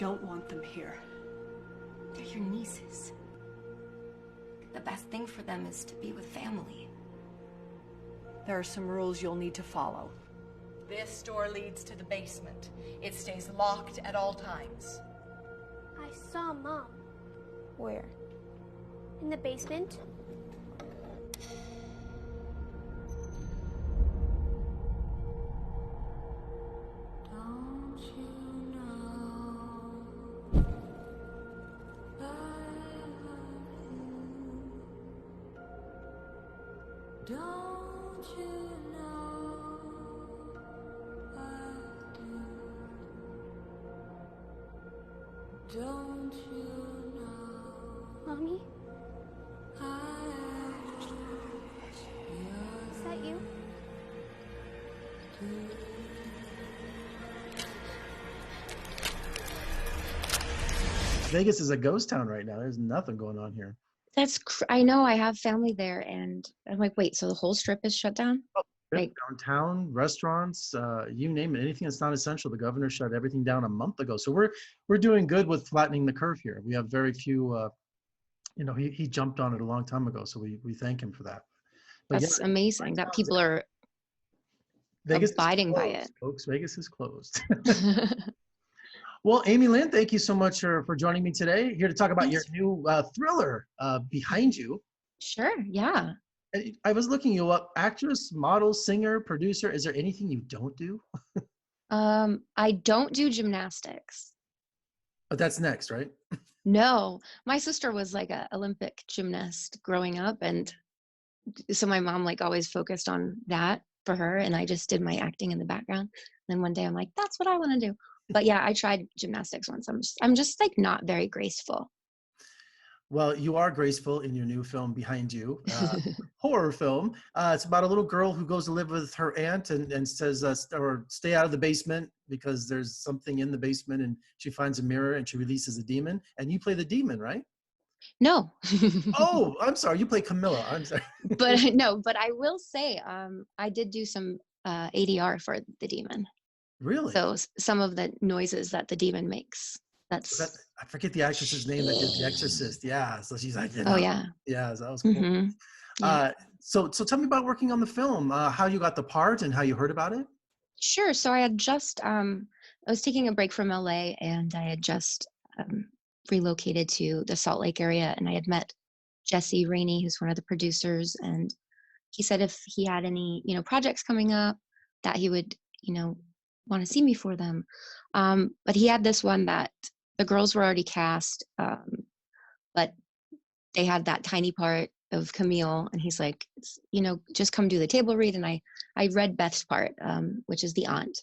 don't want them here. They're your nieces. The best thing for them is to be with family. There are some rules you'll need to follow. This door leads to the basement. It stays locked at all times. I saw Mom. Where? In the basement. Don't you know I love you? Don't you know I do? Don't you know Mommy? I Is that you? Vegas is a ghost town right now. There's nothing going on here. I know, I have family there, and I'm like, wait, so the whole strip is shut down? Like- Downtown, restaurants, you name it, anything that's not essential. The governor shut everything down a month ago. So we're doing good with flattening the curve here. We have very few, he jumped on it a long time ago. So we thank him for that. But That's yeah, amazing that people are Vegas abiding by closed, it. folks. Vegas is closed. Well, Aimee Lynn, thank you so much for joining me today. Here to talk about your new thriller, Behind You. Sure, yeah. I was looking you up. Actress, model, singer, producer. Is there anything you don't do? I don't do gymnastics. But that's next, right? No, my sister was like a Olympic gymnast growing up, and so my mom like always focused on that for her, and I just did my acting in the background. And then one day I'm like, that's what I want to do. But yeah, I tried gymnastics once. I'm just like not very graceful. Well, you are graceful in your new film, Behind You, horror film. It's about a little girl who goes to live with her aunt and says, or stay out of the basement because there's something in the basement, and she finds a mirror and she releases a demon. And you play the demon, right? No. Oh, I'm sorry. You play Camilla. I'm sorry. But no, but I will say, I did do some ADR for the demon. Really? So some of the noises that the demon makes. I forget the actress's name that did The Exorcist. Yeah. So she's like, you know, Oh yeah. Yeah, so that was cool. Mm-hmm. Yeah. So tell me about working on the film, how you got the part and how you heard about it. Sure. So I had just, I was taking a break from LA, and I had just relocated to the Salt Lake area, and I had met Jesse Rainey, who's one of the producers, and he said if he had any, projects coming up that he would, want to see me for them. But he had this one that the girls were already cast, but they had that tiny part of Camille, and he's like, just come do the table read. And I read Beth's part, which is the aunt,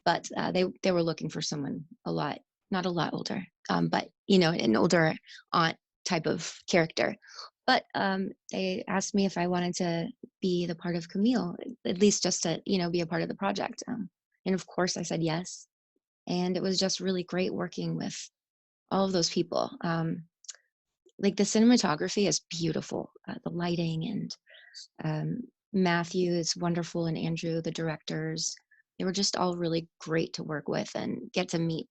but they were looking for someone not a lot older, but an older aunt type of character. But they asked me if I wanted to be the part of Camille, at least just to be a part of the project. And of course I said yes. And it was just really great working with all of those people. Like the cinematography is beautiful, the lighting, and Matthew is wonderful, and Andrew, the directors, they were just all really great to work with and get to meet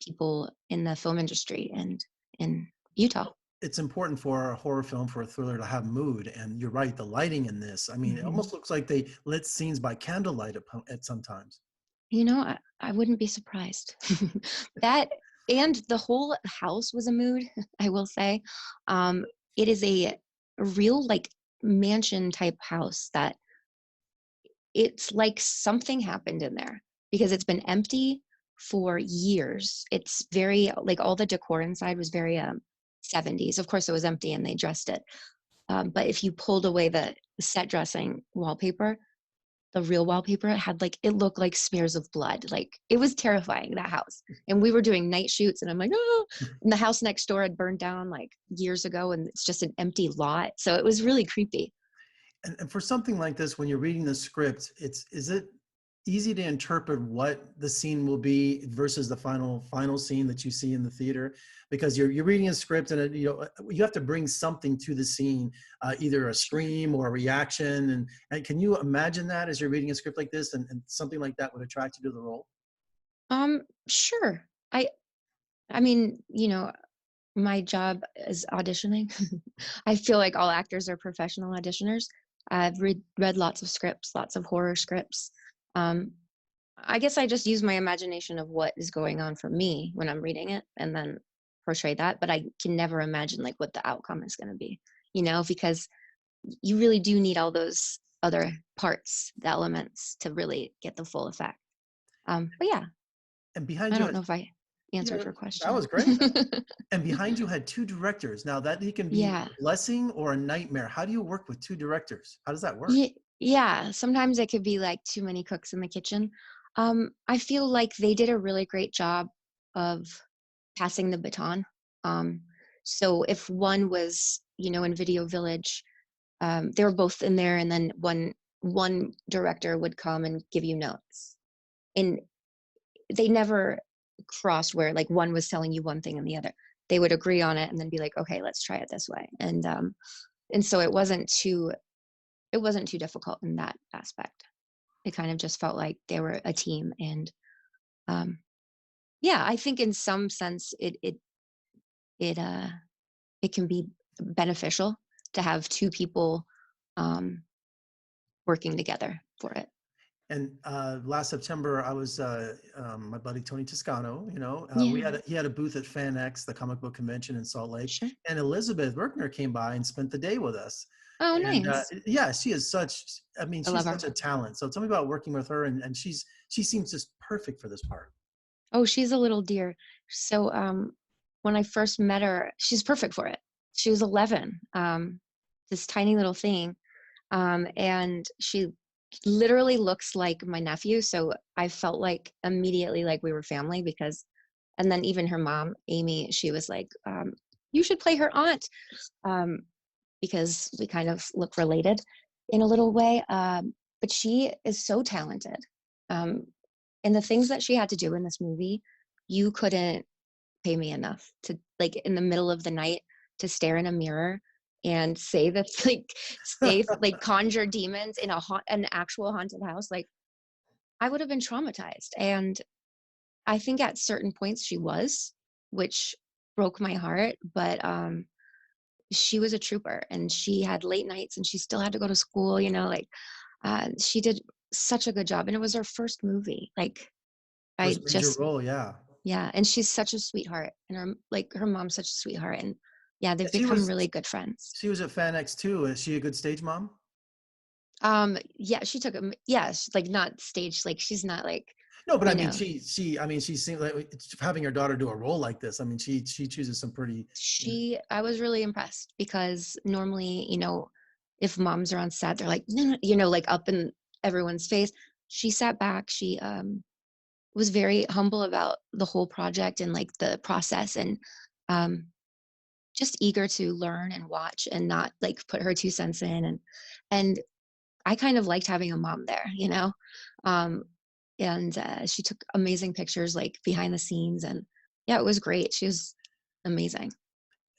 people in the film industry and in Utah. It's important for a horror film, for a thriller, to have mood. And you're right, the lighting in this, I mean, It almost looks like they lit scenes by candlelight at sometimes. I wouldn't be surprised. That, and the whole house was a mood, I will say. It is a real like mansion type house that it's like something happened in there because it's been empty for years. It's very like all the decor inside was very 70s. Of course it was empty and they dressed it. But if you pulled away the set dressing wallpaper, the real wallpaper it looked like smears of blood. Like it was terrifying, that house. And we were doing night shoots and I'm like, oh, and the house next door had burned down like years ago and it's just an empty lot. So it was really creepy. And for something like this, when you're reading the script, is it easy to interpret what the scene will be versus the final scene that you see in the theater? Because you're reading a script and you have to bring something to the scene, either a scream or a reaction. And can you imagine that as you're reading a script like this, and something like that would attract you to the role? Sure. I I mean, my job is auditioning. I feel like all actors are professional auditioners. I've read lots of scripts, lots of horror scripts. Um, I guess I just use my imagination of what is going on for me when I'm reading it and then portray that. But I can never imagine like what the outcome is going to be, because you really do need all those other parts, the elements to really get the full effect. But yeah, And behind I you don't had, know if I answered yeah, your that question. was great. And behind you had two directors. Now that he can be Yeah. a blessing or a nightmare. How do you work with two directors? How does that work? Yeah, sometimes it could be like too many cooks in the kitchen. I feel like they did a really great job of passing the baton. Um, so if one was, in Video Village, they were both in there, and then one director would come and give you notes. And they never crossed where like one was telling you one thing and the other. They would agree on it and then be like, okay, let's try it this way. And so it wasn't too difficult in that aspect. It kind of just felt like they were a team. And um, yeah, I think in some sense it can be beneficial to have two people um, working together for it. And last September, I was my buddy Tony Toscano. Yeah, He had a booth at FanX, the comic book convention in Salt Lake, sure. and Elizabeth Berkner came by and spent the day with us. Oh, And nice. yeah, she is such. I mean, I love she's her. such a talent. So tell me about working with her, and she seems just perfect for this part. Oh, she's a little dear. So when I first met her, she's perfect for it. She was 11, this tiny little thing. And she literally looks like my nephew. So I felt like immediately like we were family and then even her mom, Amy, she was like, you should play her aunt, um, because we kind of look related in a little way. But she is so talented. Um, and the things that she had to do in this movie, you couldn't pay me enough to, like, in the middle of the night, to stare in a mirror and say that like conjure demons in an actual haunted house. Like, I would have been traumatized. And I think at certain points she was, which broke my heart. But she was a trooper, and she had late nights and she still had to go to school, like she did such a good job. And it was her first movie. Like, I First major just role, yeah. yeah, and she's such a sweetheart, and her mom's such a sweetheart, and yeah, Yeah, they've become really good friends. she was at FanX too. Is she a good stage mom? Yeah, she took him. Yeah, she's like not staged. Like, she's not like, No, but I you mean, know, I mean, she seemed like having her daughter do a role like this. I mean, she chooses some pretty. I was really impressed because normally, if moms are on set, they're like, no, no, like up in everyone's face. She sat back. She was very humble about the whole project and like the process, and um just eager to learn and watch and not like put her 2 cents in. And I kind of liked having a mom there, um and she took amazing pictures like behind the scenes. And yeah, it was great. She was amazing.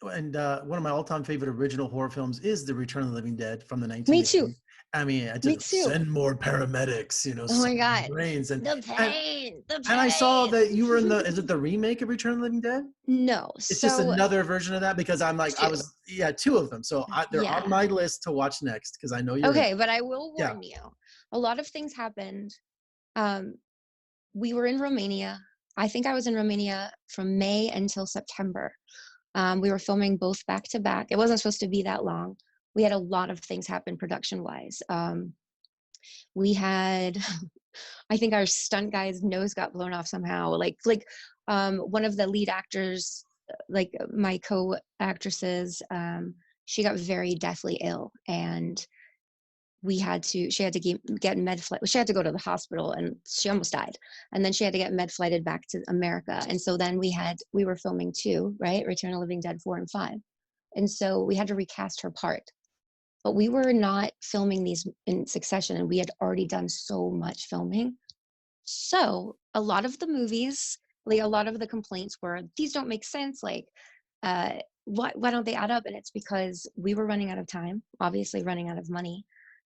And one of my all-time favorite original horror films is The Return of the Living Dead from the Me too. 1980s. I mean, I Me just too. send more paramedics, Oh my send more god, brains, the and pain, the and I saw pain. that you were in the. Is it the remake of Return of the Living Dead? No, It's just so another version of that because I two. was, yeah, two of them. So they're on Yeah. my list to watch next because I know you're in. Okay, but I will Yeah. warn you, a lot of things happened. um we were in Romania. I think I was in Romania from May until September. We were filming both back to back. It wasn't supposed to be that long. We had a lot of things happen production wise. We had, I think our stunt guy's nose got blown off somehow. One of the lead actors, like my co-actresses, she got very deathly ill, and she had to get med flight. She had to go to the hospital, and she almost died. And then she had to get med flighted back to America. And so then we were filming two, right? Return of the Living Dead 4 and 5. And so we had to recast her part. But we were not filming these in succession, and we had already done so much filming. So a lot of the movies, like a lot of the complaints were, these don't make sense. Like, why don't they add up? And it's because we were running out of time, obviously running out of money,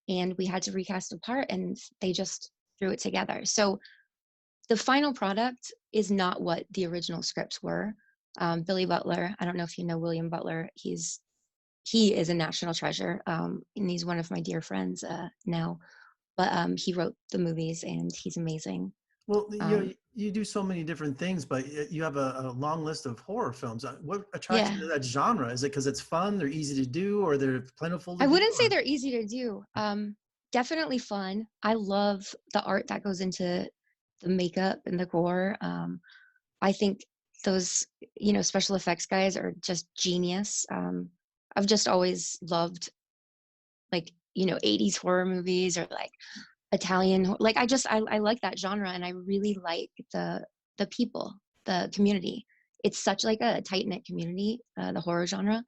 and we had to recast a part, and they just threw it together. So the final product is not what the original scripts were. Billy Butler. I don't know if you know William Butler. He is a national treasure, and he's one of my dear friends now. But he wrote the movies, and he's amazing. Well, Um, you do so many different things, but you have a long list of horror films. What attracts yeah, you to that genre? Is it because it's fun, they're easy to do, or they're plentiful to I do? wouldn't say Or? they're easy to do. Definitely fun. I love the art that goes into the makeup and the gore. I think those, special effects guys are just genius. I've just always loved like, 80s horror movies or like Italian, like I like that genre, and I really like the people, the community. It's such like a tight knit community, the horror genre.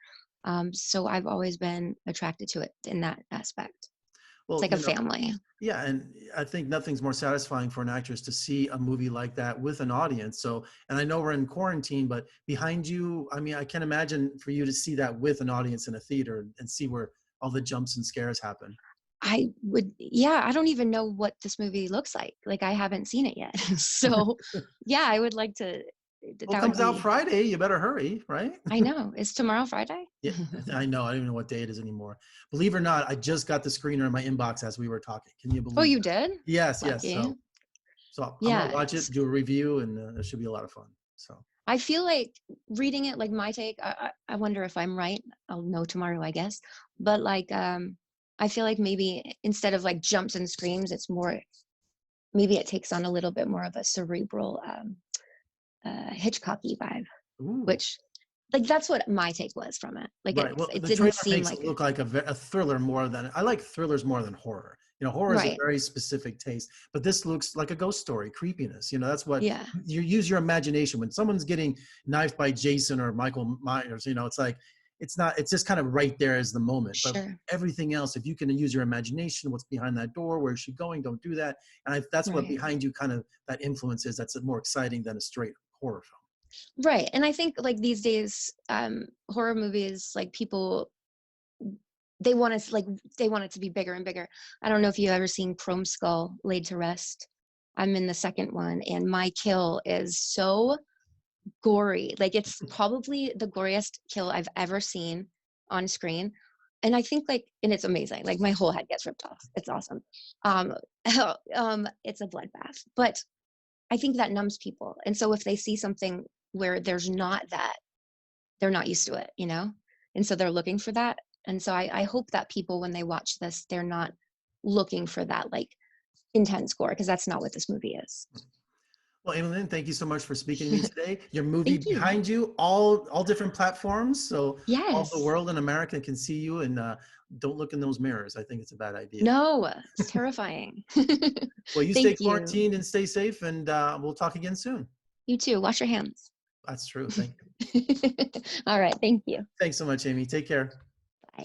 So I've always been attracted to it in that aspect. It's Well, like a family. yeah, and I think nothing's more satisfying for an actress to see a movie like that with an audience. So, and I know we're in quarantine, but behind you, I mean, I can't imagine for you to see that with an audience in a theater and see where all the jumps and scares happen. I would, yeah, I don't even know what this movie looks like. Like I haven't seen it yet. So yeah, I would like to, Well, it that would comes out be, Friday. You better hurry, right? I know. Is tomorrow Friday? Yeah, I know. I don't even know what day it is anymore. Believe it or not, I just got the screener in my inbox as we were talking. Can you Oh, believe you that? did? Yes, yes. Lucky. So I'm gonna Yeah. watch it, do a review, and it should be a lot of fun. So I feel like reading it, like my take, I wonder if I'm right. I'll know tomorrow, I guess. But like, I feel like maybe instead of like jumps and screams, it's more, maybe it takes on a little bit more of a cerebral, Hitchcocky vibe, ooh. which like that's what my take was from it. Like Right. Well, it the trailer didn't seem makes like it look like a thriller more than I like thrillers more than horror. Horror is a right. very specific taste, but this looks like a ghost story, creepiness. That's what Yeah. you use your imagination when someone's getting knifed by Jason or Michael Myers. It's like it's not. It's just kind of right there as the moment. But Sure. everything else, if you can use your imagination, what's behind that door, where is she going? Don't do that. And that's what Right. behind you kind of that influence is. That's more exciting than a straight horror film. Right. And I think like these days, horror movies, like people, they want us like they want it to be bigger and bigger. I don't know if you've ever seen Chrome Skull Laid to Rest. I'm in the second one, and my kill is so gory. Like it's probably the goriest kill I've ever seen on screen. And I think like, and it's amazing. Like my whole head gets ripped off. It's awesome. Um, it's a bloodbath, but I think that numbs people. And so if they see something where there's not that, they're not used to it, And so they're looking for that. And so I hope that people, when they watch this, they're not looking for that like intense gore, because that's not what this movie is. Well, Aimee Lynn, thank you so much for speaking to me today. Your movie Thank you. behind you, all different platforms, so all Yes. the world in America can see you. And don't look in those mirrors. I think it's a bad idea. No, it's terrifying. Well, you stay Thank you. quarantined and stay safe, and we'll talk again soon. You too. Wash your hands. That's true. Thank you. All right. Thank you. Thanks so much, Aimee. Take care. Bye.